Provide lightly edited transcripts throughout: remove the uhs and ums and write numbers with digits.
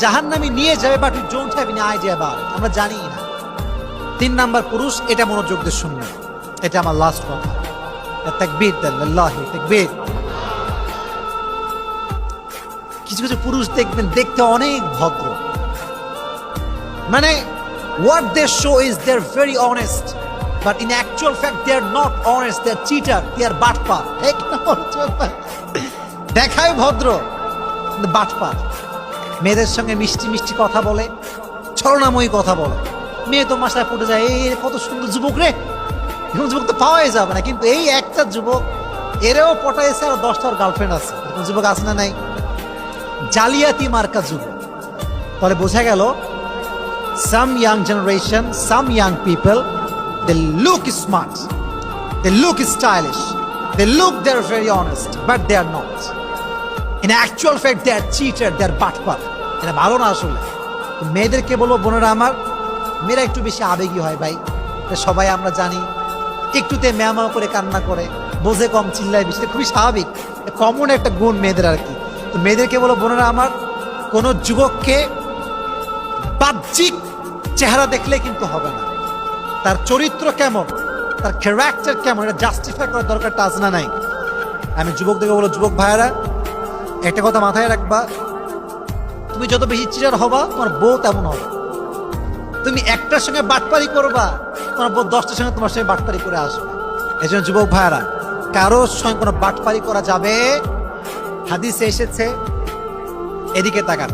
জাহান্নামে নিয়ে যাবে, but we don't have any idea about it. আমরা জানি না। 3 নাম্বার পুরুষ, এটা মনোযোগ দিয়ে শুনবেন, এটা আমার লাস্ট কথা। তাকবীর দেন, লিল্লাহি তাকবীর। কিছু কিছু পুরুষ দেখবেন দেখতে অনেক ভদ্র, মানে what they show is they're very honest, but in actual fact they are not honest, they are cheater, they are বাটপার। ঠিক না? দেখায় ভদ্র কিন্তু বাটপার। মেয়েদের সঙ্গে মিষ্টি মিষ্টি কথা বলে, ছলনাময়ী কথা বলে, মেয়ে তো মাসায় পড়ে যায়, এই কত সুন্দর যুবক রে, এরকম যুবক তো পাওয়াই যাবে না। কিন্তু এই একটা যুবক, এরেও পটাইছে আর 10টার গার্লফ্রেন্ড আছে, এরকম যুবক আছে না নাই? জালিয়াতি মার্কা যুবক। তাহলে বোঝা গেল some young generation, some young people, they look smart, they look stylish, they look they're very honest, but they are not. In actual fact they are cheated, they are বাটপার। এটা ভালো না আসলে। তো মেয়েদেরকে বলবো, বোনেরা আমার, মেয়েরা একটু বেশি আবেগী হয় ভাই, এটা সবাই আমরা জানি। একটুতে ম্যামা করে কান্না করে, বোঝে কম, চিল্লায় বেশি, খুবই স্বাভাবিক, কমন একটা গুণ মেয়েদের আর কি। তো মেয়েদেরকে বলো, বোনেরা আমার, কোন যুবককে বাহ্যিক চেহারা দেখলে কিন্তু হবে না, তার চরিত্র কেমন, তার ক্যারেক্টার কেমন, এটা জাস্টিফাই করার দরকারটা আছে না নাই? আমি যুবকদেরকে বলো, যুবক ভাইয়েরা, একটা কথা মাথায় রাখবা, তুমি যত বেশি চিটার হবা, তোমার বউ তেমন হবে। তুমি একটার সঙ্গে বাটপারি করবা, তোমার বউ 10টার সঙ্গে তোমার সঙ্গে বাটপারি করে আসবে। এই জন্য যুবক ভাইয়েরা, কারোর সঙ্গে কোনো বাটপারি করা যাবে? হাদিসে এসেছে, এদিকে তাকান,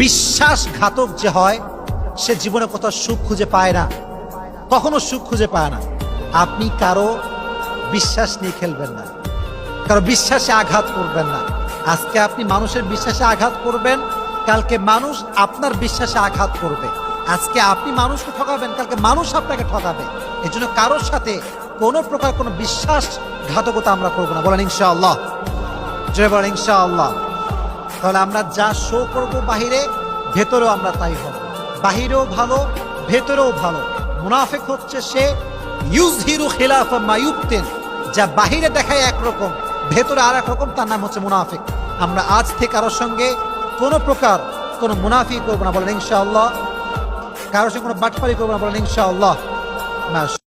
বিশ্বাসঘাতক যে হয় সে জীবনে কোথাও সুখ খুঁজে পায় না, কখনো সুখ খুঁজে পায় না। আপনি কারো বিশ্বাস নিয়ে খেলবেন না, কারো বিশ্বাসে আঘাত করবেন না। আজকে আপনি মানুষের বিশ্বাসে আঘাত করবেন, কালকে মানুষ আপনার বিশ্বাসে আঘাত করবে। আজকে আপনি মানুষকে ঠকাবেন, কালকে মানুষ আপনাকে ঠকাবে। এই জন্য কারোর সাথে কোনো প্রকার কোনো বিশ্বাসঘাতকতা আমরা করবো না। বলেন ইনশাআল্লাহ, জয় বলেন ইনশাআল্লাহ। তাহলে আমরা যা শো করবো বাহিরে, ভেতরেও আমরা তাই হব। বাহিরেও ভালো, ভেতরেও ভালো। মুনাফিক হচ্ছে সে ইউজহিরু খিলাফা মা ইউবতিন, যা বাহিরে দেখায় একরকম, ভেতরে আর এক রকম, তার নাম হচ্ছে মুনাফিক। আমরা আজ থেকে কারোর সঙ্গে কোনো প্রকার কোনো মুনাফিক করবো না, বলেন ইনশাআল্লাহ। কারোর সঙ্গে কোনো বাটপারি করবো না, বলেন ইনশাআল্লাহ।